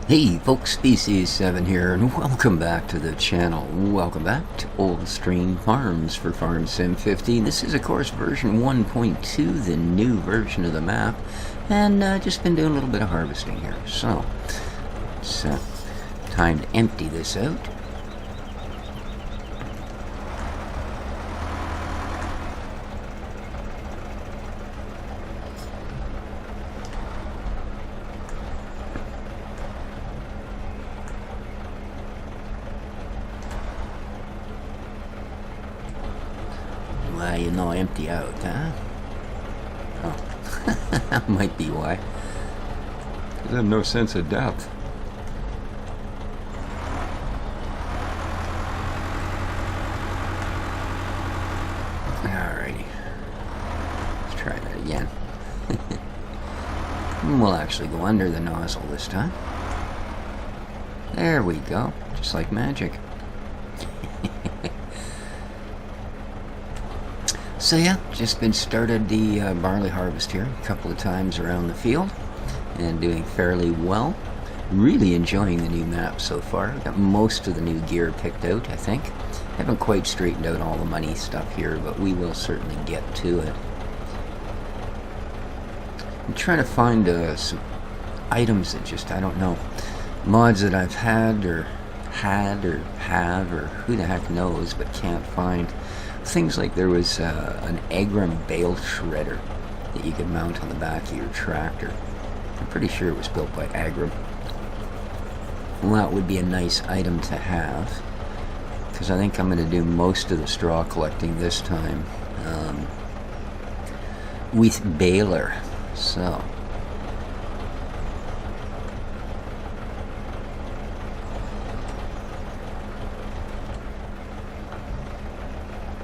Hey folks, Species 7 here, and welcome back to the channel. Welcome back to Old Stream Farms for Farm Sim 15. This is, of course, version 1.2, the new version of the map, and just been doing a little bit of harvesting here. So, it's time to empty this out. Why you know empty out, huh? Oh, that might be why. Because I have no sense of depth. Alrighty. Let's try that again. We'll actually go under the nozzle this time. There we go. Just like magic. So yeah, just been started the barley harvest here a couple of times around the field and doing fairly well. Really enjoying the new map so far. Got most of the new gear picked out, I think. Haven't quite straightened out all the money stuff here, but we will certainly get to it. I'm trying to find some items that just, I don't know, mods that I've had or have or who the heck knows but can't find. Things like there was an Agram bale shredder that you could mount on the back of your tractor. I'm pretty sure it was built by Agram. Well, that would be a nice item to have, because I think I'm going to do most of the straw collecting this time with baler. So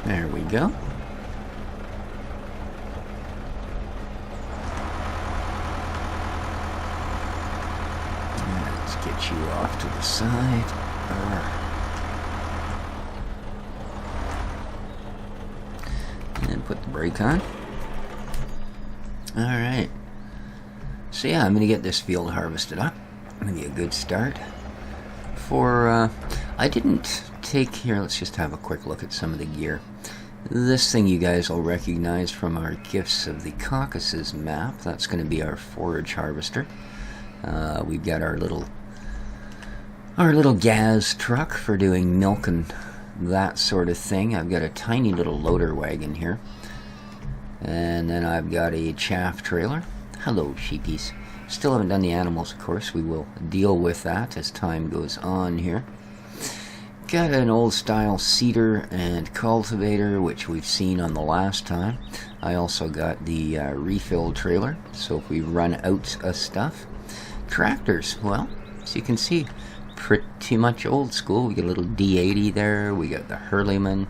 there we go. Let's get you off to the side. And put the brake on. Alright. So yeah, I'm going to get this field harvested up. Going to be a good start. I didn't take here, let's just have a quick look at some of the gear. This thing you guys will recognize from our Gifts of the Caucasus map. That's going to be our forage harvester. We've got our little gas truck for doing milk and that sort of thing. I've got a tiny little loader wagon here. And then I've got a chaff trailer. Hello, sheepies. Still haven't done the animals, of course. We will deal with that as time goes on here. Got an old style seeder and cultivator, which we've seen on the last time. I also got the refill trailer, so if we run out of stuff. Tractors, well, as you can see, pretty much old school. We got a little D80 there, we got the Hurleyman,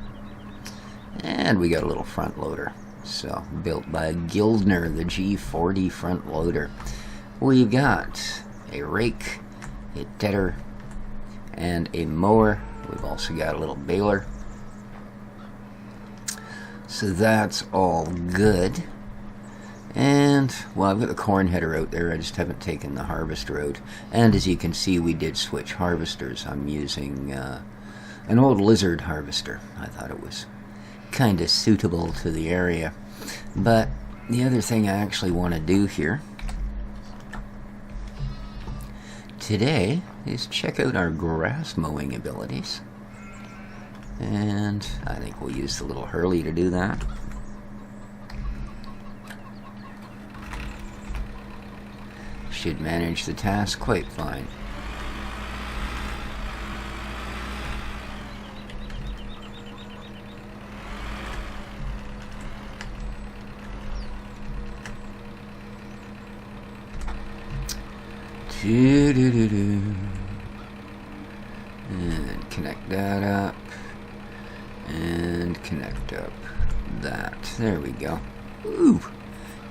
and we got a little front loader. So, built by Gildner, the G40 front loader. We've got a rake, a tedder, and a mower. We've also got a little baler. So that's all good. And, well, I've got the corn header out there. I just haven't taken the harvester out. And as you can see, we did switch harvesters. I'm using an old lizard harvester. I thought it was kind of suitable to the area. But the other thing I actually want to do here today is check out our grass mowing abilities. And I think we'll use the little Hurley to do that. Should manage the task quite fine. And connect that up. And connect up that. There we go. Ooh!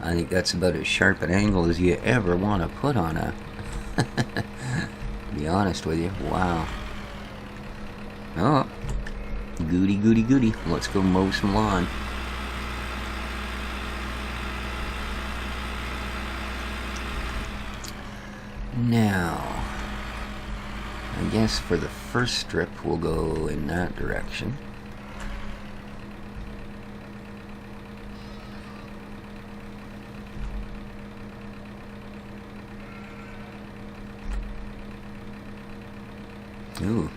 I think that's about as sharp an angle as you ever want to put on a... to be honest with you. Wow. Oh. Goody, goody, goody. Let's go mow some lawn. Now, I guess for the first strip we'll go in that direction. Ooh,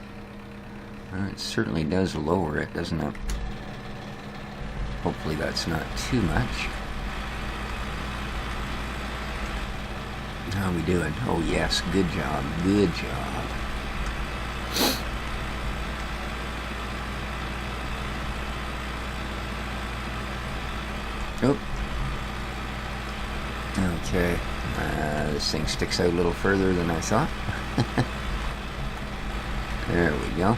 it certainly does lower it, doesn't it? Hopefully that's not too much. How are we doing? Oh yes, good job, good job. Oh. Okay, this thing sticks out a little further than I thought. There we go.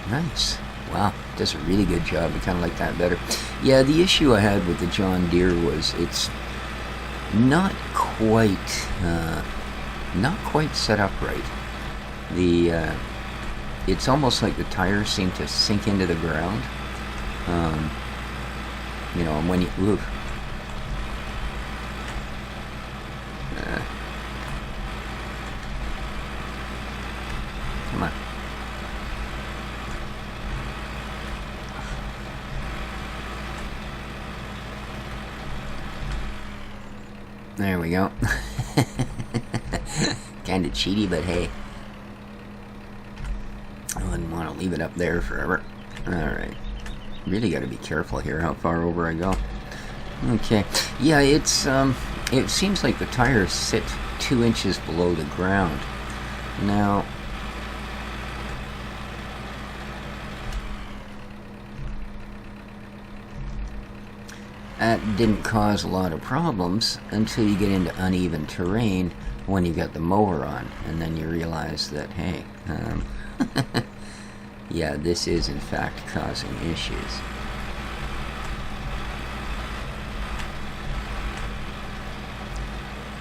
Nice. Wow, does a really good job. I kind of like that better. Yeah, the issue I had with the John Deere was it's not quite set up right. It's almost like the tires seem to sink into the ground. You know, and when you come on. There we go. Kinda cheaty, but hey. I wouldn't want to leave it up there forever. Alright. Really gotta be careful here how far over I go. Okay. Yeah, it seems like the tires sit 2 inches below the ground. Now, that didn't cause a lot of problems until you get into uneven terrain when you got the mower on, and then you realize that, hey, yeah, this is in fact causing issues.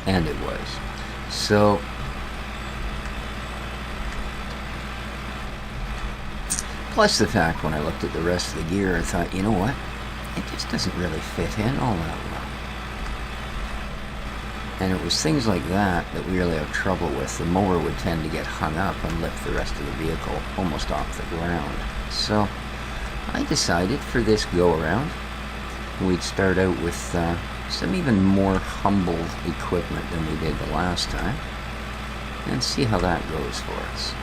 And it was. So, plus the fact when I looked at the rest of the gear, I thought, you know what? It just doesn't really fit in all that well. And it was things like that that we really have trouble with. The mower would tend to get hung up and lift the rest of the vehicle almost off the ground. So I decided for this go-around, we'd start out with some even more humble equipment than we did the last time, and see how that goes for us.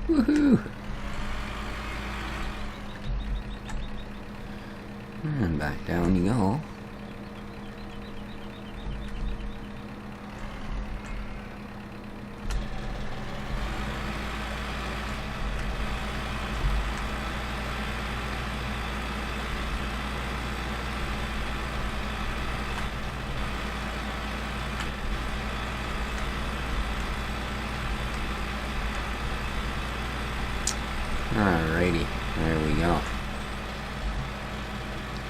Woohoo! And back down you go. Alrighty, there we go.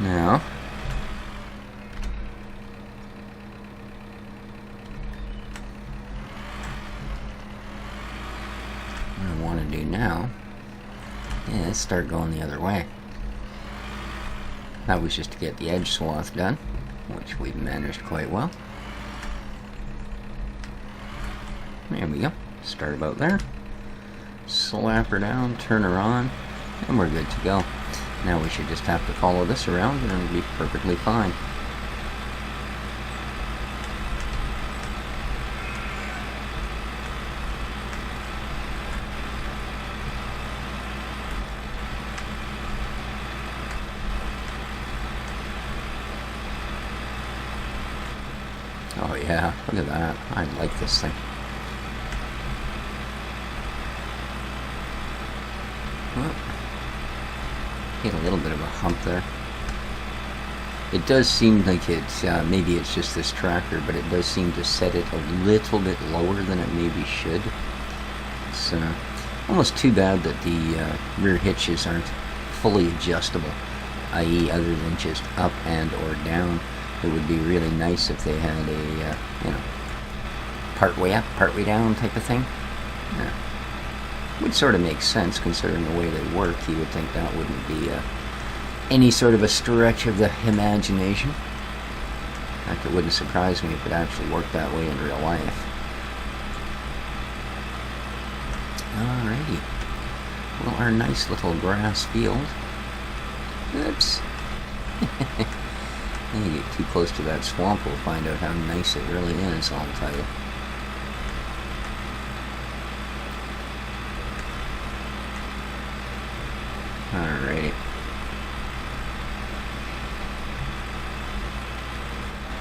Now, what I want to do now is start going the other way. That was just to get the edge swath done, which we've managed quite well. There we go. Start about there. Slap her down, turn her on, and we're good to go. Now we should just have to follow this around and it'll be perfectly fine. Oh yeah, look at that. I like this thing. Well, hit a little bit of a hump there. It does seem like it's, maybe it's just this tractor, but it does seem to set it a little bit lower than it maybe should. It's almost too bad that the rear hitches aren't fully adjustable, i.e. other than just up and or down. it would be really nice if they had a, you know, part way up, part way down type of thing. Yeah. Would sort of make sense considering the way they work. You would think that wouldn't be any sort of a stretch of the imagination. In fact, it wouldn't surprise me if it actually worked that way in real life. Alrighty. Well, our nice little grass field. Oops. When you get too close to that swamp, we'll find out how nice it really is, I'll tell you. Alrighty.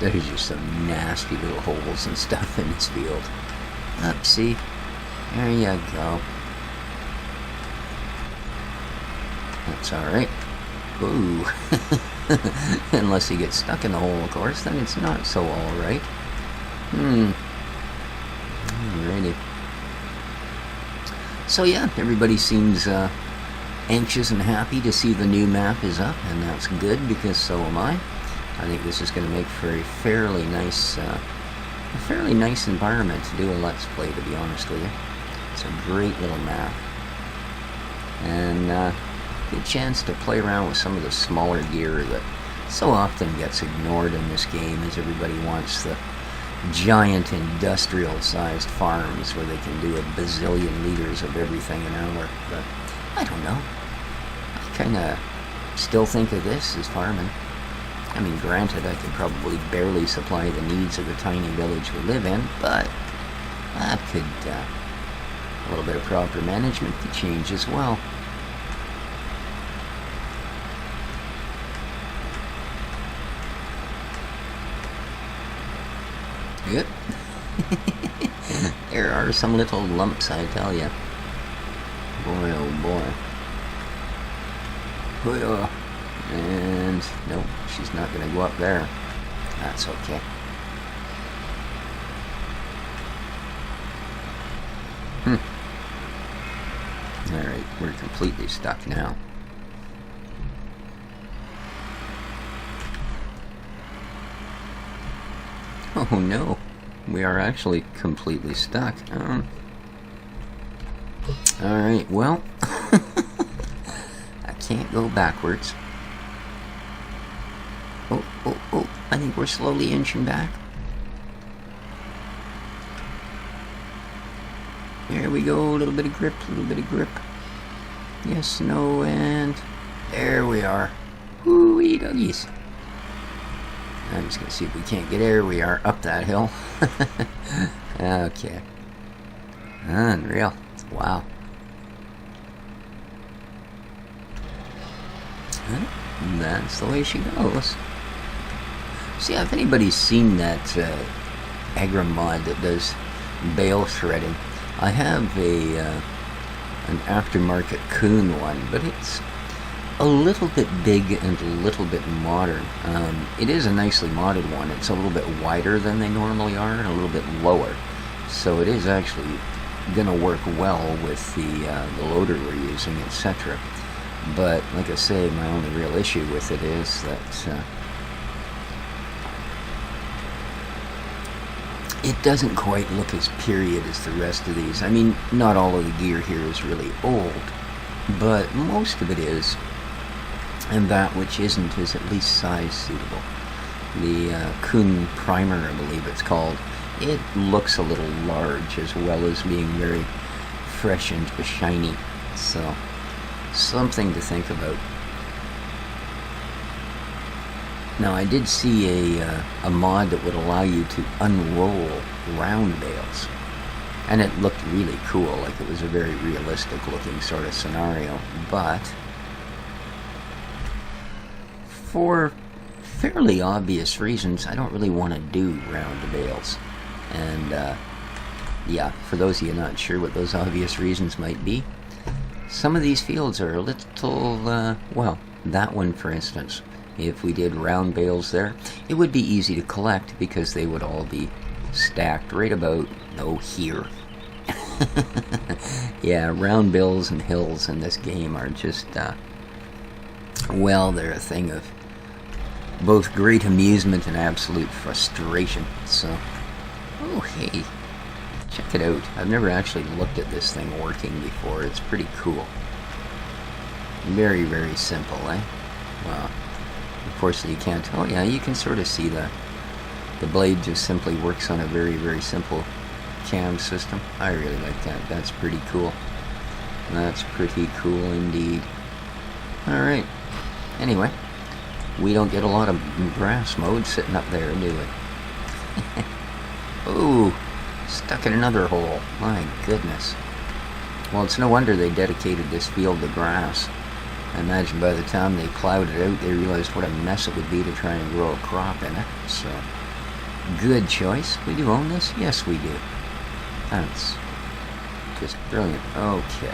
There's just some nasty little holes and stuff in this field. Up, see? There you go. That's alright. Ooh. Unless you get stuck in the hole, of course, then it's not so alright. Alrighty. So yeah, everybody seems anxious and happy to see the new map is up, and that's good because so am I. I think this is going to make for a fairly nice environment to do a Let's Play, to be honest with you. It's a great little map. And good chance to play around with some of the smaller gear that so often gets ignored in this game, as everybody wants the giant industrial-sized farms where they can do a bazillion liters of everything an hour. But I don't know. I kind of still think of this as farming. I mean, granted, I could probably barely supply the needs of the tiny village we live in, but that could, a little bit of proper management could change as well. Yep. There are some little lumps, I tell you. Boy, oh boy. Oh, and nope, she's not going to go up there. That's okay. Alright, we're completely stuck now. Oh no, we are actually completely stuck. Alright, well, I can't go backwards. Oh, I think we're slowly inching back. There we go, a little bit of grip, Yes, no, and there we are. Woo-wee doggies. I'm just going to see if we can't get there. We are up that hill. Okay. Unreal. Wow. That's the way she goes. See, if anybody's seen that Agra mod that does bale shredding, I have an aftermarket Kuhn one, but it's a little bit big and a little bit modern. It is a nicely modded one. It's a little bit wider than they normally are and a little bit lower. So it is actually going to work well with the loader we're using, etc. But like I say, my only real issue with it is that it doesn't quite look as period as the rest of these. I mean, not all of the gear here is really old, but most of it is. And that which isn't is at least size suitable. The Kuhn Primer, I believe it's called, it looks a little large as well as being very fresh and shiny. So, something to think about. Now, I did see a mod that would allow you to unroll round bales. And it looked really cool, like it was a very realistic looking sort of scenario. But for fairly obvious reasons, I don't really want to do round bales. And yeah, for those of you not sure what those obvious reasons might be, some of these fields are a little, well, that one for instance, if we did round bales there, it would be easy to collect because they would all be stacked right about, here. Yeah, round bales and hills in this game are just, well, they're a thing of both great amusement and absolute frustration. So, oh hey, check it out. I've never actually looked at this thing working before. It's pretty cool. Very, very simple, eh? Well, of course you can't. Oh yeah, you can sort of see the blade just simply works on a very, very simple cam system. I really like that. That's pretty cool. That's pretty cool indeed. Alright. Anyway, we don't get a lot of grass mode sitting up there, do we? Ooh, stuck in another hole. My goodness. Well, it's no wonder they dedicated this field to grass. I imagine by the time they plowed it out, they realized what a mess it would be to try and grow a crop in it. So, good choice. We do own this? Yes, we do. That's just brilliant. Okay.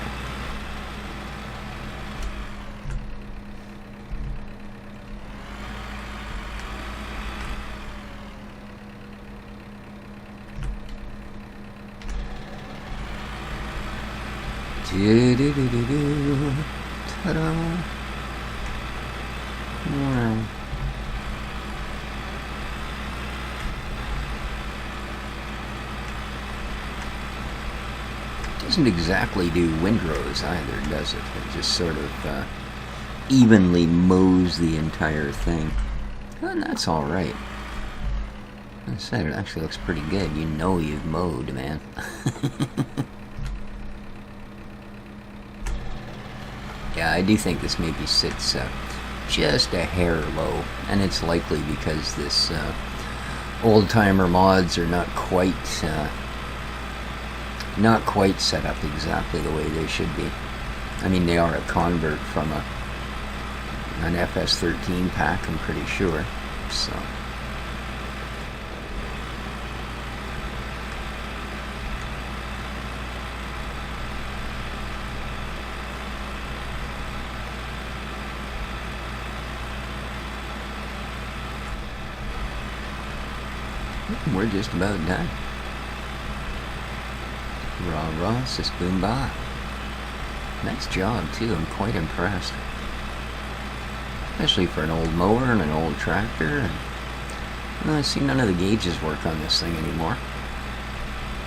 Do-do-do-do-do. Ta-da. Wow. Doesn't exactly do windrows either, does it? It just sort of evenly mows the entire thing. And that's alright. Like I said, it actually looks pretty good. You know you've mowed, man. Yeah, I do think this maybe sits just a hair low, and it's likely because this old-timer mods are not quite set up exactly the way they should be. I mean, they are a convert from an FS13 pack, I'm pretty sure. So. We're just about done. Rah rah, sis boom bah. Nice job too, I'm quite impressed. Especially for an old mower and an old tractor. And, well, I see none of the gauges work on this thing anymore.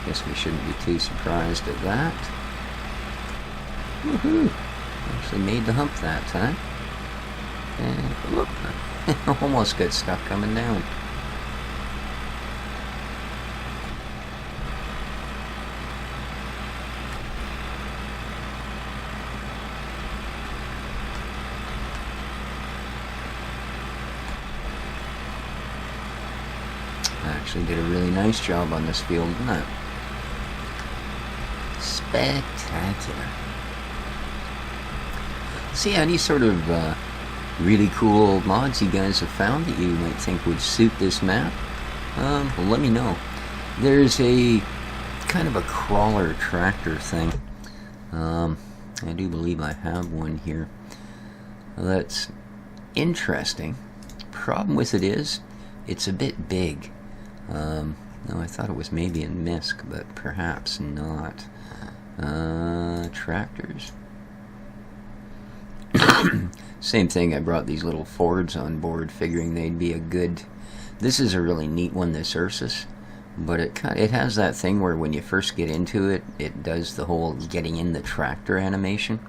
Guess we shouldn't be too surprised at that. Woohoo! Actually made the hump that time. And whoop, almost got stuck coming down. Actually did a really nice job on this field, didn't it? Spectacular. See any sort of really cool mods you guys have found that you might think would suit this map? Well, let me know. There's a kind of a crawler tractor thing. I do believe I have one here. That's interesting. Problem with it is, it's a bit big. No, I thought it was maybe in MISC, but perhaps not. Tractors. Same thing, I brought these little Fords on board, figuring they'd be a good... This is a really neat one, this Ursus, but it has that thing where when you first get into it, it does the whole getting in the tractor animation,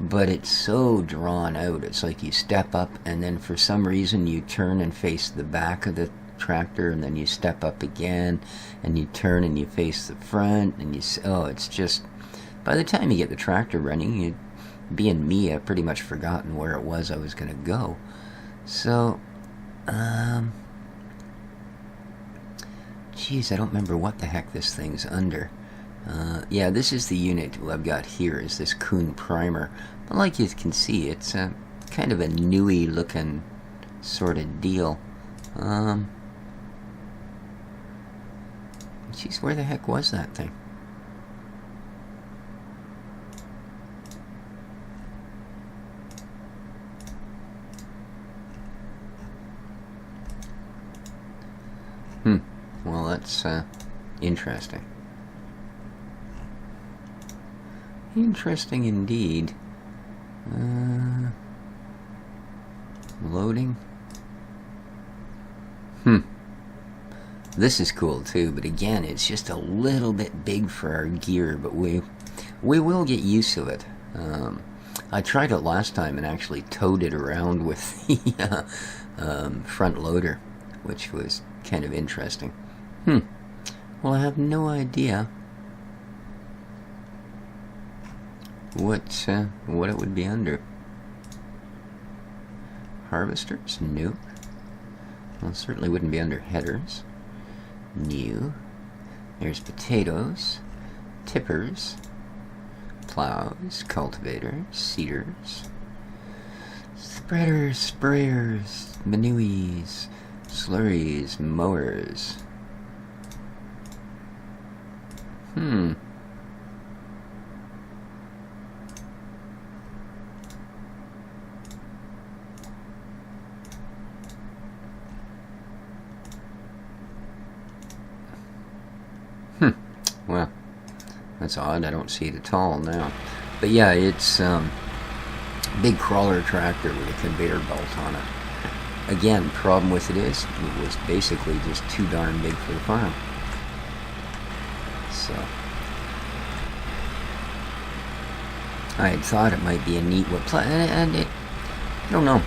but it's so drawn out. It's like you step up, and then for some reason you turn and face the back of the tractor, and then you step up again, and you turn and you face the front, and it's just, by the time you get the tractor running, being me, I've pretty much forgotten where it was I was going to go. So, geez, I don't remember what the heck this thing's under. Yeah, this is the unit I've got here, is this Kuhn primer. But like you can see, it's a kind of a newy looking sort of deal. Jeez, where the heck was that thing? Well, that's interesting. Interesting indeed. Loading. This is cool too, but again, it's just a little bit big for our gear, but we will get used to it. I tried it last time and actually towed it around with the front loader, which was kind of interesting. Well, I have no idea what it would be under. Harvesters? Nope. Well, it certainly wouldn't be under headers. New. There's potatoes, tippers, plows, cultivators, seeders, spreaders, sprayers, manues, slurries, mowers. Well, that's odd. I don't see it at all now. But yeah, it's big crawler tractor with a conveyor belt on it. Again, problem with it is, it was basically just too darn big for the farm. So, I had thought it might be a neat and it, I don't know,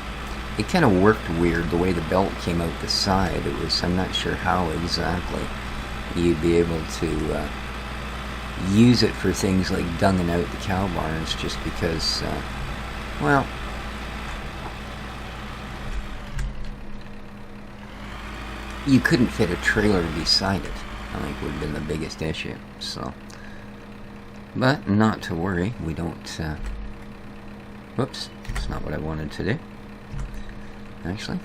it kind of worked weird the way the belt came out the side. It was, I'm not sure how exactly you'd be able to use it for things like dunging out the cow barns, just because, well, you couldn't fit a trailer beside it. I think would have been the biggest issue. So, but not to worry. We don't. Whoops, that's not what I wanted to do. Actually.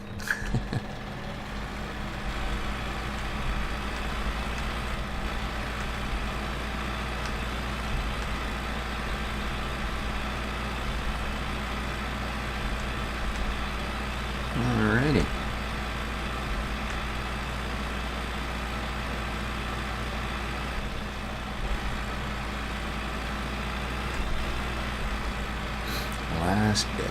Alrighty. Last bit.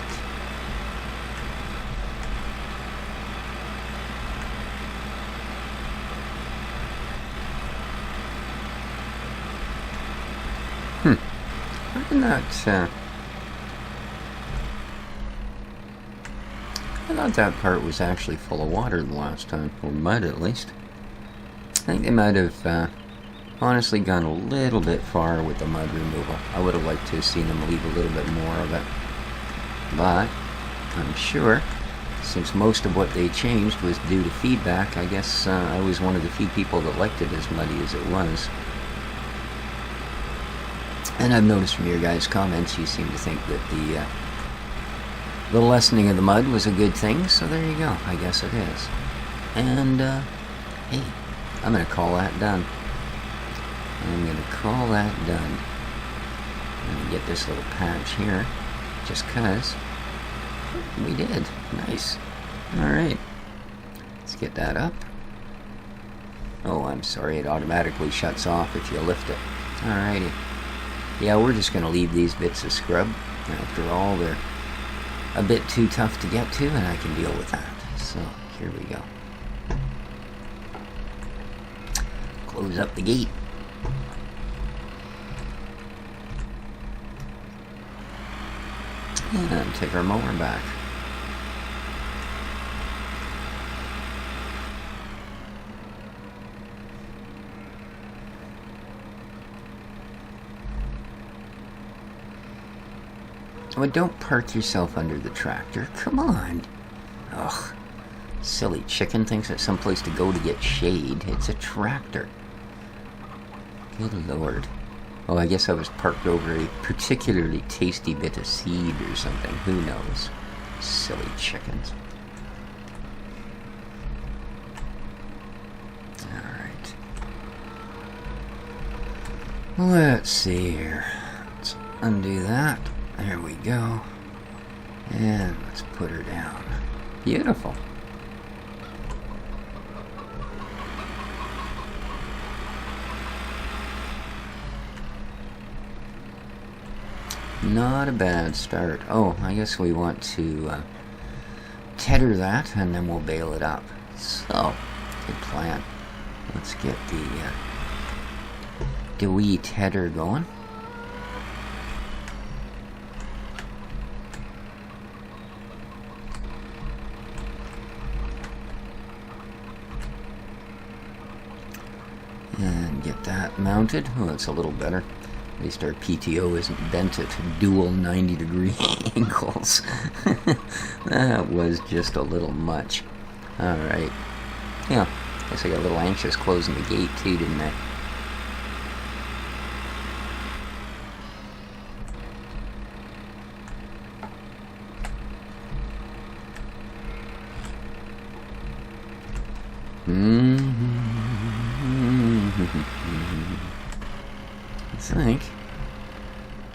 I thought that part was actually full of water the last time, or mud at least. I think they might have honestly gone a little bit far with the mud removal. I would have liked to have seen them leave a little bit more of it. But I'm sure, since most of what they changed was due to feedback, I guess I was one of the few people that liked it as muddy as it was. And I've noticed from your guys' comments, you seem to think that the lessening of the mud was a good thing, so there you go. I guess it is. And, hey, I'm going to call that done. I'm going to call that done. I'm going to get this little patch here, just because we did. Nice. Alright. Let's get that up. Oh, I'm sorry, it automatically shuts off if you lift it. Alrighty. Yeah, we're just going to leave these bits of scrub. After all, they're a bit too tough to get to, and I can deal with that. So, here we go. Close up the gate. And take our mower back. Well, don't park yourself under the tractor. Come on. Ugh. Silly chicken thinks it's someplace to go to get shade. It's a tractor. Good lord. Oh, I guess I was parked over a particularly tasty bit of seed or something. Who knows? Silly chickens. Alright. Let's see here. Let's undo that. There we go. And let's put her down. Beautiful. Not a bad start. Oh, I guess we want to tether that and then we'll bail it up. So, Good plan. Let's get the wheat header going. And get that mounted. Oh, that's a little better. At least our PTO isn't bent at dual 90-degree angles. That was just a little much. Alright. Yeah, guess I got a little anxious closing the gate too, didn't I? I think,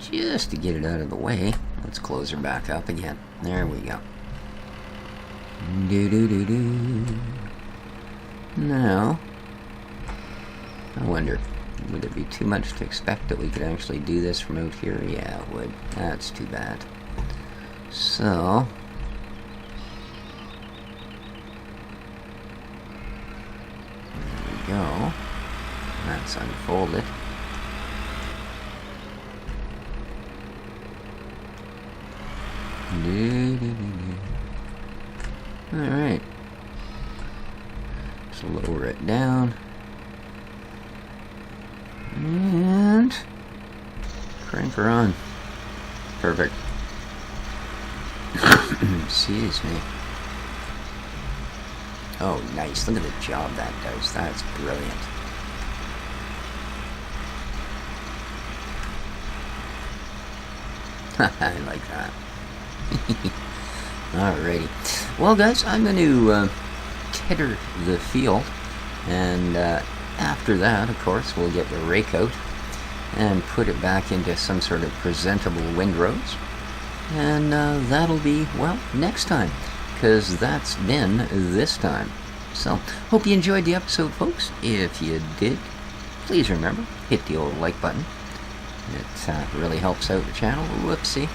just to get it out of the way, let's close her back up again. There we go. Now, I wonder, would it be too much to expect that we could actually do this from out here? Yeah, it would. That's too bad. So, there we go. That's unfolded. Alright. Just lower it down. And crank her on. Perfect. Excuse me. Oh, nice. Look at the job that does. That's brilliant. I like that. Alrighty. Well, guys, I'm going to tedder the field, and after that, of course, we'll get the rake out and put it back into some sort of presentable windrows, and that'll be, well, next time, because that's been this time. So, hope you enjoyed the episode, folks. If you did, please remember, hit the old like button. It really helps out the channel. Whoopsie.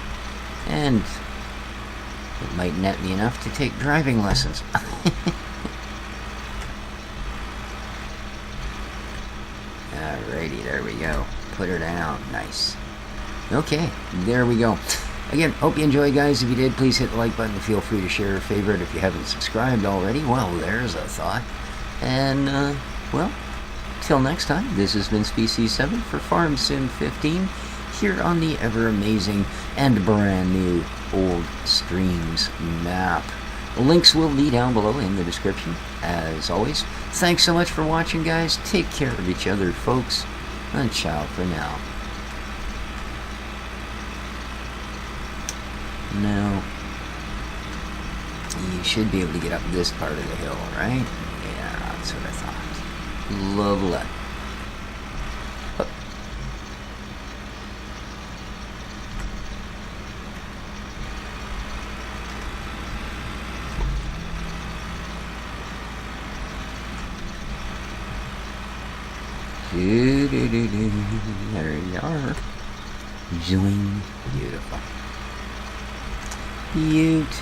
And it might net me enough to take driving lessons. Alrighty, there we go. Put her down. Nice. Okay, there we go. Again, hope you enjoyed, guys. If you did, please hit the like button. Feel free to share a favorite if you haven't subscribed already. Well, there's a thought. And, well, till next time, this has been Species 7 for Farm Sim 15 here on the ever-amazing and brand-new Old Streams map. The links will be down below in the description, as always. Thanks so much for watching, guys. Take care of each other, folks. And ciao for now. Now, you should be able to get up this part of the hill, right? Yeah, that's what I thought. Lovely. There you are. Join. Beautiful. Beautiful.